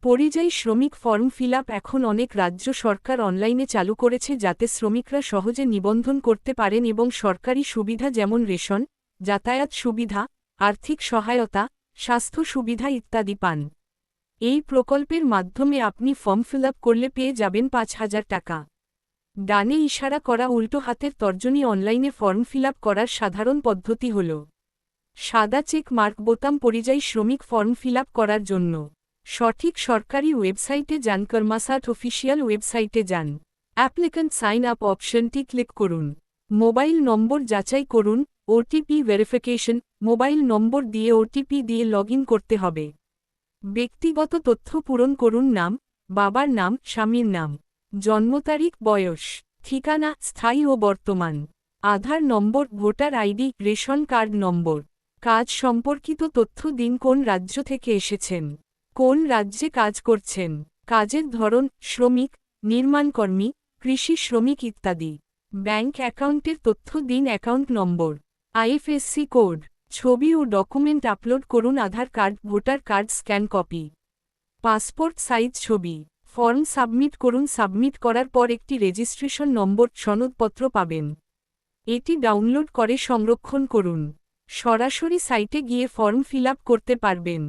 পরিযায়ী শ্রমিক form fill up এখন অনেক রাজ্য সরকার অনলাইনে চালু করেছে যাতে শ্রমিকরা সহজে নিবন্ধন করতে পারেন এবং সরকারি সুবিধা যেমন রেশন, যাতায়াত সুবিধা, আর্থিক সহায়তা, স্বাস্থ্য সুবিধা ইত্যাদি পান। এই প্রকল্পের মাধ্যমে আপনি ফর্ম ফিল আপ করলে পেয়ে যাবেন ৫,০০০ টাকা। ডানে ইশারা করা উল্টো হাতের তর্জনী অনলাইনে ফর্ম ফিল আপ করার সাধারণ পদ্ধতি হল সাদা চেক মার্ক বোতাম পরিযায়ী শ্রমিক ফর্ম ফিল আপ করার জন্য সঠিক সরকারি ওয়েবসাইটে যান, কর্মাসাট অফিসিয়াল ওয়েবসাইটে যান, অ্যাপ্লিক্যান্ট সাইন আপ অপশনটি ক্লিক করুন, মোবাইল নম্বর যাচাই করুন, ওটিপি ভেরিফিকেশন, মোবাইল নম্বর দিয়ে ওটিপি দিয়ে লগইন করতে হবে। ব্যক্তিগত তথ্য পূরণ করুন, নাম, বাবার নাম, স্বামীর নাম, জন্ম তারিখ, বয়স, ঠিকানা স্থায়ী ও বর্তমান, Aadhaar number, voter ID, ration card number. কাজ সম্পর্কিত তথ্য দিন, কোন রাজ্য থেকে এসেছেন, কোন রাজ্যে কাজ করছেন, কাজের ধরন, শ্রমিক, নির্মাণকর্মী, কৃষি শ্রমিক ইত্যাদি। ব্যাংক অ্যাকাউন্টের তথ্য দিন, অ্যাকাউন্ট নম্বর, আইএফএসসি কোড। ছবি ও ডকুমেন্ট আপলোড করুন, Aadhaar card, voter card scan copy, passport size ছবি। ফর্ম সাবমিট করুন, সাবমিট করার পর একটি রেজিস্ট্রেশন নম্বর সনদপত্র পাবেন। এটি ডাউনলোড করে সংরক্ষণ করুন। সরাসরি সাইটে গিয়ে ফর্ম ফিল আপ করতে পারবেন।